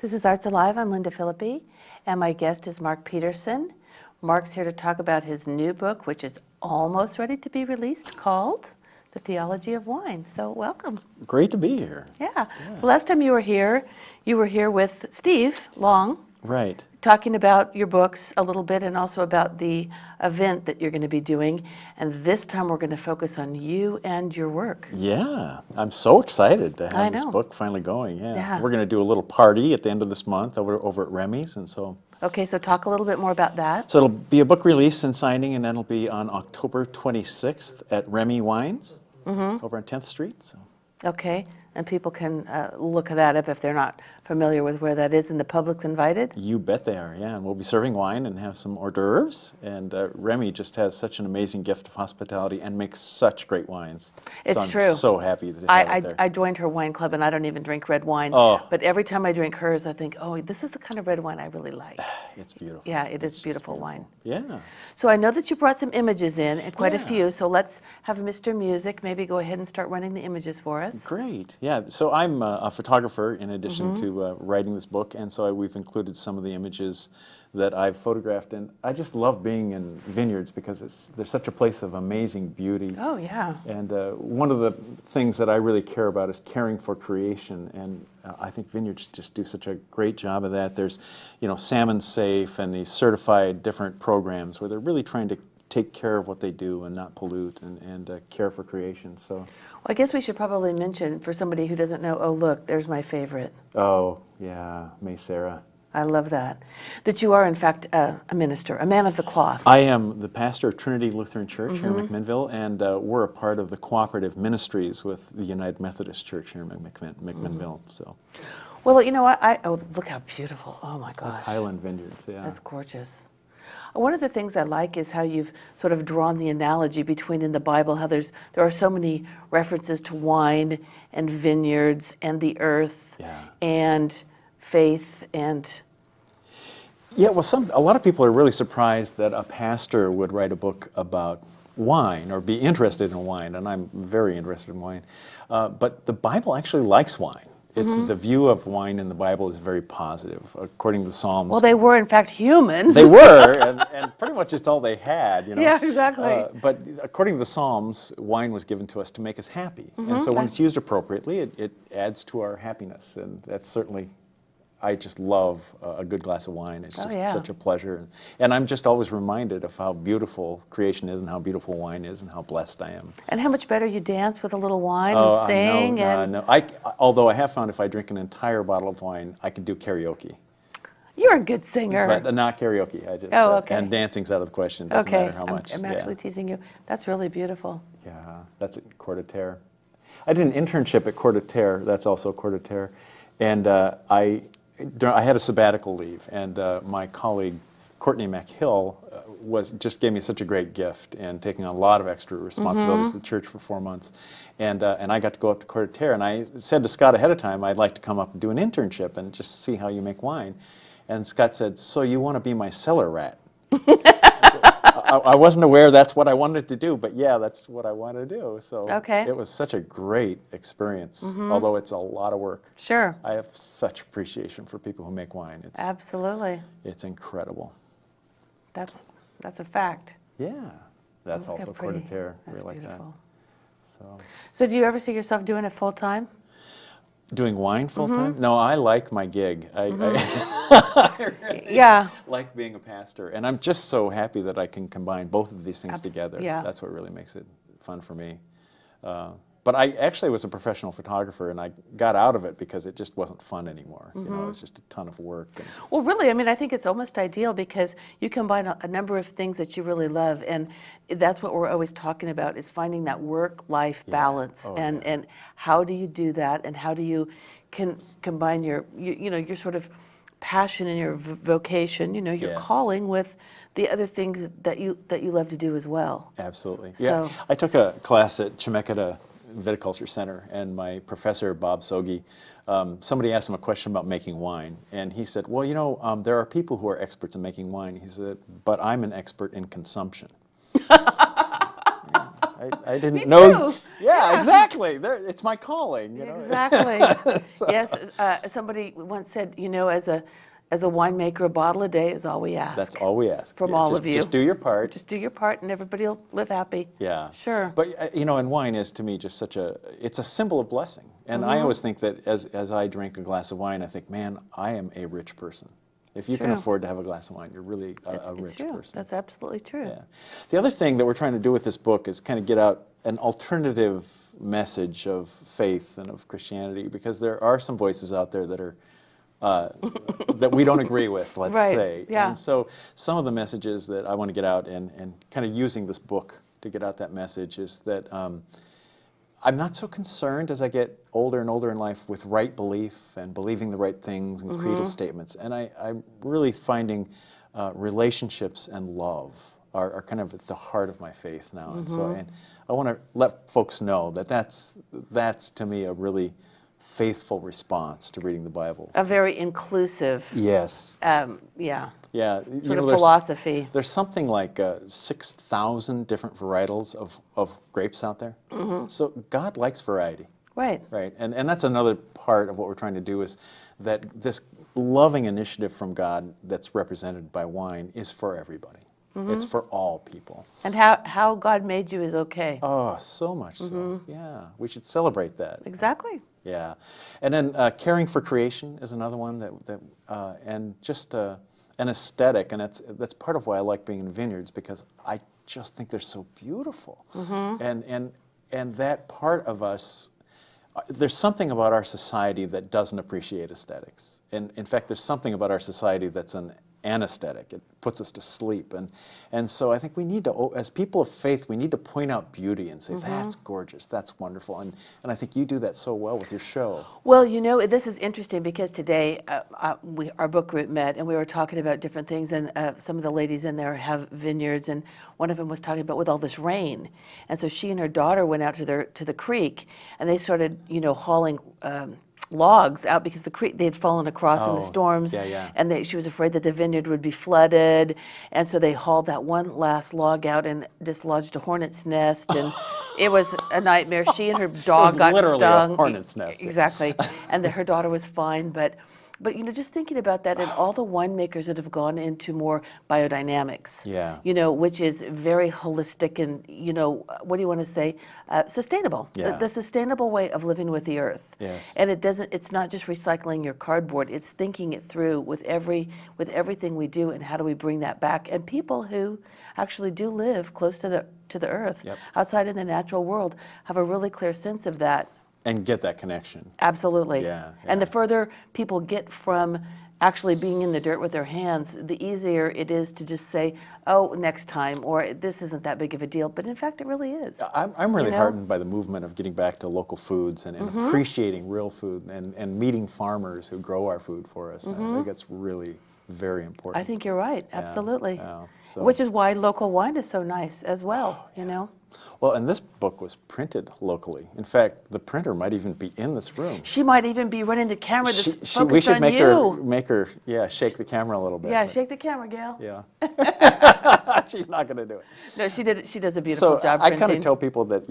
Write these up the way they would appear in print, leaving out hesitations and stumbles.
This is Arts Alive. I'm Linda Philippi, and my guest is Mark Pederson. Mark's here to talk about his new book, which is almost ready to be released, called The Theology of Wine. So welcome. Great to be here. Yeah. Well, last time you were here with Steve Long. Right. Talking about your books a little bit and also about the event that you're going to be doing. And this time we're going to focus on you and your work. Yeah, I'm so excited to I have this know. book finally going. Yeah. We're going to do a little party at the end of this month over at Remy's, and so. Okay, so talk a little bit more about that. So it'll be a book release and signing, and then it'll be on October 26th at Remy Wines over on 10th Street. So. Okay, and people can look that up if they're not familiar with where that is, and the public's invited? You bet they are, yeah. And we'll be serving wine and have some hors d'oeuvres. And Remy just has such an amazing gift of hospitality and makes such great wines. It's so true. I'm so happy to have it there. I joined her wine club, and I don't even drink red wine. Oh. But every time I drink hers, I think, oh, this is the kind of red wine I really like. It's beautiful. Yeah, it is It's beautiful just wine. Yeah. So I know that you brought some images in, and quite a Yeah. few. So let's have Mr. Music maybe go ahead and start running the images for us. Great. Yeah. So I'm a photographer in addition to writing this book, and so we've included some of the images that I've photographed. And I just love being in vineyards because they're such a place of amazing beauty. Oh, yeah. And one of the things that I really care about is caring for creation, and I think vineyards just do such a great job of that. There's, Salmon Safe and these certified different programs where they're really trying to take care of what they do and not pollute and care for creation. So, Well, I guess we should probably mention, for somebody who doesn't know, oh, look, there's my favorite. oh yeah, May Sarah. I love that. That you are, in fact, a minister, a man of the cloth. I am the pastor of Trinity Lutheran Church here in McMinnville, and we're a part of the cooperative ministries with the United Methodist Church here in McMinnville. So, Well, you know what? Oh, look how beautiful. Oh, my gosh. that's Highland Vineyards, yeah. That's gorgeous. One of the things I like is how you've sort of drawn the analogy between in the Bible, how there are so many references to wine and vineyards and the earth and faith and... Yeah, well, a lot of people are really surprised that a pastor would write a book about wine or be interested in wine, and I'm very interested in wine. But the Bible actually likes wine. The view of wine in the Bible is very positive, according to the Psalms. Well, they were, in fact, humans. They were, and pretty much it's all they had, Yeah, exactly. But according to the Psalms, wine was given to us to make us happy. And so when it's used appropriately, it adds to our happiness, and that's certainly... I just love a good glass of wine. It's just such a pleasure. And I'm just always reminded of how beautiful creation is and how beautiful wine is and how blessed I am. And how much better you dance with a little wine and sing. Although I have found if I drink an entire bottle of wine, I can do karaoke. You're a good singer. But not karaoke. I just, okay. And dancing's out of the question. Doesn't matter how much. I'm actually teasing you. That's really beautiful. Yeah, that's at Coeur de Terre. I did an internship at Coeur de Terre. That's also Coeur de Terre. And I had a sabbatical leave, and my colleague Courtney McHill just gave me such a great gift and taking on a lot of extra responsibilities to the church for 4 months, and I got to go up to Coeur de Terre, and I said to Scott ahead of time, I'd like to come up and do an internship and just see how you make wine, and Scott said, so you want to be my cellar rat? I wasn't aware that's what I wanted to do, but yeah, that's what I want to do. So it was such a great experience, although it's a lot of work. Sure. I have such appreciation for people who make wine. Absolutely. It's incredible. That's a fact. Yeah. That's Look also how Coeur de pretty. Terre. That's We like that. beautiful. So do you ever see yourself doing it full time? doing wine full time? No, I like my gig. I really like being a pastor, and I'm just so happy that I can combine both of these things together. Yeah. That's what really makes it fun for me. But I actually was a professional photographer, and I got out of it because it just wasn't fun anymore. You know, it was just a ton of work. Well, really, I mean, I think it's almost ideal because you combine a number of things that you really love, and that's what we're always talking about, is finding that work-life balance. And how do you do that, and how do you combine your sort of passion and your vocation, your calling with the other things that you love to do as well. Absolutely. So, yeah. I took a class at Chemeketa Viticulture Center, and my professor, Bob Sogi, somebody asked him a question about making wine, and he said, well, there are people who are experts in making wine. He said, but I'm an expert in consumption. I didn't Me know. too. Yeah, exactly. It's my calling. Exactly. So- Yes, somebody once said, as a winemaker, a bottle a day is all we ask. That's all we ask. From Yeah, all just, of you. Just do your part. Just do your part, and everybody will live happy. Yeah. Sure. But and wine is to me just it's a symbol of blessing. And I always think that as I drink a glass of wine, I think, man, I am a rich person. If you can true. afford to have a glass of wine, you're really a It's rich true. person. That's absolutely true. Yeah. The other thing that we're trying to do with this book is kind of get out an alternative message of faith and of Christianity, because there are some voices out there that are that we don't agree with, let's Right, say. yeah. And so some of the messages that I want to get out and kind of using this book to get out that message is that I'm not so concerned as I get older and older in life with right belief and believing the right things and creedal statements. And I'm really finding relationships and love are kind of at the heart of my faith now. And so and I want to let folks know that that's to me a really faithful response to reading the Bible. A very inclusive, Yes. yeah, Yeah. sort of philosophy. There's something like 6,000 different varietals of grapes out there. So God likes variety. Right. Right, and that's another part of what we're trying to do is that this loving initiative from God that's represented by wine is for everybody. It's for all people. And how God made you is okay. Oh, so much so. Yeah, we should celebrate that. Exactly. Yeah, and then caring for creation is another one and just an aesthetic, and that's part of why I like being in vineyards, because I just think they're so beautiful, and that part of us. There's something about our society that doesn't appreciate aesthetics. And in fact, there's something about our society that's an anesthetic. It puts us to sleep. And so I think we need to, as people of faith, we need to point out beauty and say, that's gorgeous, that's wonderful. And I think you do that so well with your show. Well, this is interesting because today our book group met and we were talking about different things, and some of the ladies in there have vineyards, and one of them was talking about with all this rain. And so she and her daughter went out to the creek, and they started, hauling logs out because the creek, they had fallen across in the storms, and she was afraid that the vineyard would be flooded, and so they hauled that one last log out and dislodged a hornet's nest, and it was a nightmare. She and her dog got literally stung. a hornet's nest. Exactly, and her daughter was fine, but just thinking about that, and all the winemakers that have gone into more biodynamics, which is very holistic and, what do you want to say, sustainable. Yeah. The sustainable way of living with the earth. Yes. And it's not just recycling your cardboard. It's thinking it through with everything we do, and how do we bring that back. And people who actually do live close to the earth, outside in the natural world, have a really clear sense of that. And get that connection. Absolutely. Yeah. And the further people get from actually being in the dirt with their hands, the easier it is to just say, oh, next time, or this isn't that big of a deal. But in fact, it really is. I'm really heartened by the movement of getting back to local foods and appreciating real food and meeting farmers who grow our food for us. I think that's really very important. I think you're right. Absolutely. Yeah. Which is why local wine is so nice as well, Well, and this book was printed locally. In fact, the printer might even be in this room. She might even be running the camera that's focused we should on make you. her, shake the camera a little bit. Yeah, shake the camera, Gail. Yeah. She's not going to do it. No, she does a beautiful job I printing. kind of tell people that,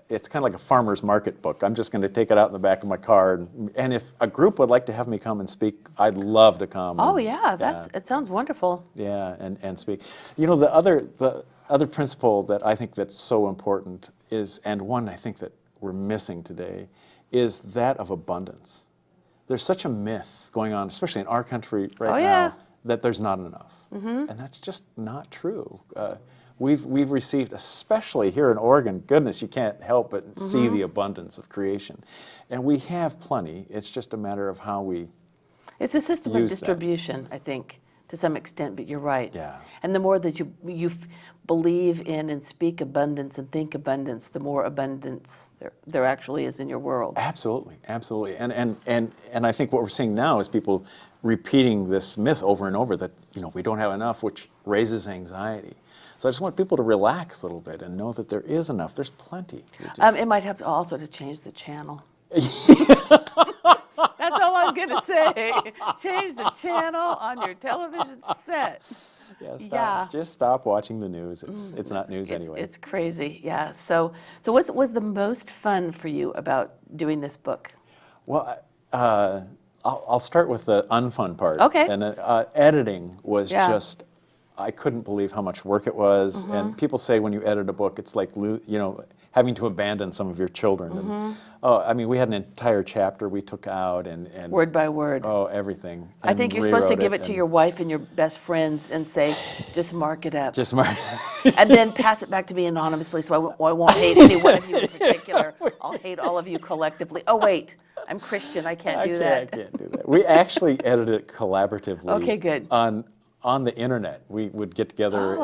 it's kind of like a farmer's market book. I'm just going to take it out in the back of my car. And if a group would like to have me come and speak, I'd love to come. Oh, it sounds wonderful. Yeah, and speak. The other principle that I think that's so important is, and one I think that we're missing today, is that of abundance. There's such a myth going on, especially in our country right now, that there's not enough. And that's just not true. We've received, especially here in Oregon, goodness, you can't help but see the abundance of creation. And we have plenty. It's just a matter of how we It's a system of use distribution, I think, to some extent, but you're right. Yeah. And the more that you believe in and speak abundance and think abundance, the more abundance there actually is in your world. Absolutely, absolutely. And I think what we're seeing now is people repeating this myth over and over that, we don't have enough, which raises anxiety. So I just want people to relax a little bit and know that there is enough. There's plenty. It might have to also to change the channel. That's all I'm going to say. Change the channel on your television set. Yeah, stop. Yeah. Just stop watching the news. It's not news anyway. It's crazy, yeah. So what was the most fun for you about doing this book? Well, I'll start with the unfun part. Okay. And editing was Yeah. just, I couldn't believe how much work it was. And people say when you edit a book, it's like, having to abandon some of your children. And, I mean, we had an entire chapter we took out and Word by word. Oh, everything. I think And you're supposed to rewrote give it to your wife and your best friends and say, just mark it up. Just mark. And then pass it back to me anonymously so I won't hate any one of you in particular. I'll hate all of you collectively. Oh, wait, I'm Christian. I can't do that. I can't do that. We actually edited it collaboratively. Okay, good. On the internet. We would get together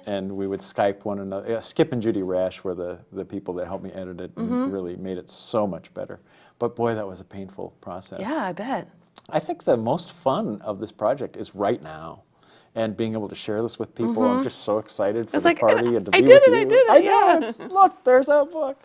and we would Skype one another. Skip and Judy Rash were the people that helped me edit it and really made it so much better. But boy, that was a painful process. Yeah, I bet. I think the most fun of this project is right now. And being able to share this with people, I'm just so excited for the party and to be with you. I did it, I yeah. know, look, there's our book.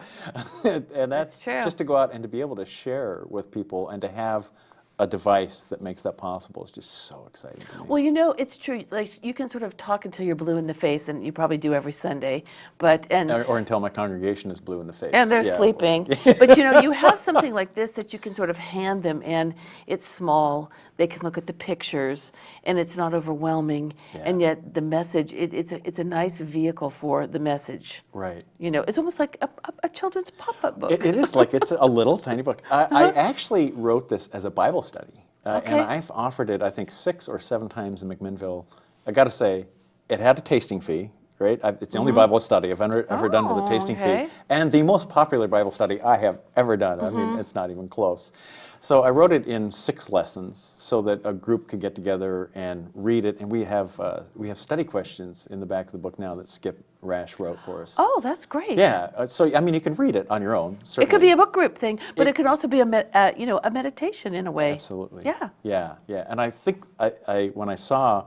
And that's true. just to go out and to be able to share with people and to have a device that makes that possible is just so exciting to me. Well, it's true. Like you can sort of talk until you're blue in the face, and you probably do every Sunday. Or until my congregation is blue in the face. And they're sleeping. But you have something like this that you can sort of hand them, and it's small. They can look at the pictures, and it's not overwhelming. Yeah. And yet the message, it's a nice vehicle for the message. Right. It's almost like a children's pop-up book. It is like it's a little tiny book. I actually wrote this as a Bible study. Okay. And I've offered it, I think, 6 or 7 times in McMinnville. I got to say, it had a tasting fee, right? It's the only Bible study I've ever done with a tasting fee. And the most popular Bible study I have ever done. I mean, it's not even close. So I wrote it in 6 lessons so that a group could get together and read it. And we have study questions in the back of the book now that Skip Rash wrote for us. Oh, that's great. Yeah. So, I mean, you can read it on your own, certainly. It could be a book group thing, but it could also be a meditation in a way. Absolutely. Yeah. Yeah, yeah. And I think when I saw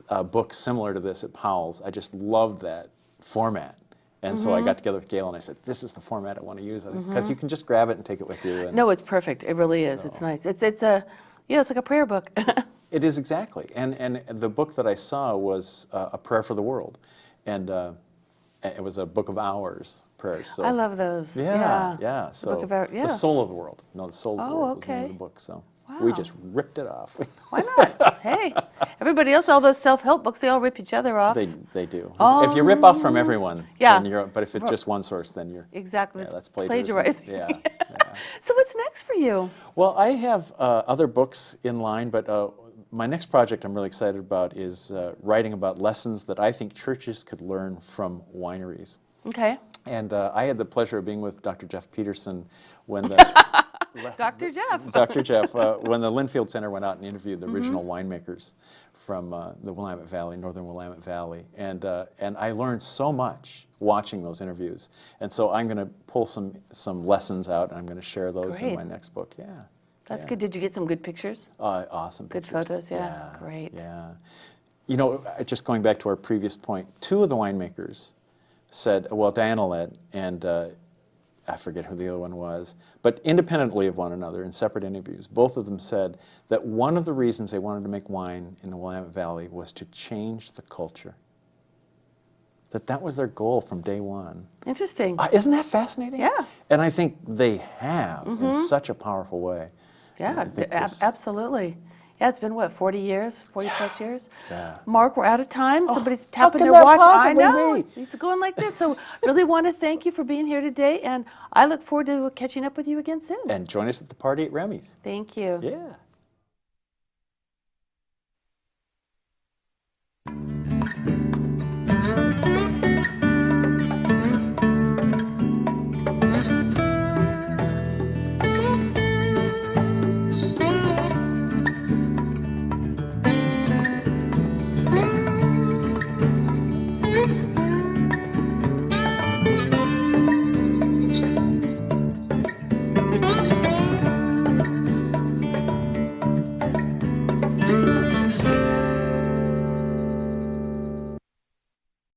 a book similar to this at Powell's, I just loved that format. And so I got together with Gail and I said, this is the format I want to use. Because you can just grab it and take it with you. And No, it's perfect. It really is. It's nice. It's like a prayer book. it is exactly. And the book that I saw was A Prayer for the World. And it was a book of hours prayers. So, I love those. Yeah. So book of hours, yeah. The Soul of the World. No, the Soul of the World was the name of okay. the book. So Wow. we just ripped it off. Why not? Hey, everybody else, all those self-help books, they all rip each other off. They do. If you rip off from everyone, Yeah. then but if it's just one source, then you're Exactly. yeah, that's plagiarizing. Yeah. So what's next for you? Well, I have other books in line, but my next project I'm really excited about is writing about lessons that I think churches could learn from wineries. Okay. And I had the pleasure of being with Dr. Jeff Pederson when the Dr. Jeff. Dr. Jeff, when the Linfield Center went out and interviewed the original winemakers from the Willamette Valley, northern Willamette Valley, and I learned so much watching those interviews. And so I'm going to pull some lessons out, and I'm going to share those in Great. my next book. Yeah. That's good. Did you get some good pictures? Awesome Good pictures. photos, yeah. Great. Yeah. Just going back to our previous point, 2 of the winemakers said, well, Diana led, and I forget who the other one was, but independently of one another in separate interviews, both of them said that one of the reasons they wanted to make wine in the Willamette Valley was to change the culture. That was their goal from day one. Interesting. Isn't that fascinating? Yeah. And I think they have in such a powerful way. Yeah, absolutely. Yeah, it's been, 40 years, 40 plus years? Yeah. Mark, we're out of time. Somebody's tapping can their that watch. I possibly know. be? It's going like this. So really want to thank you for being here today, and I look forward to catching up with you again soon. And join us at the party at Remy's. Thank you. Yeah.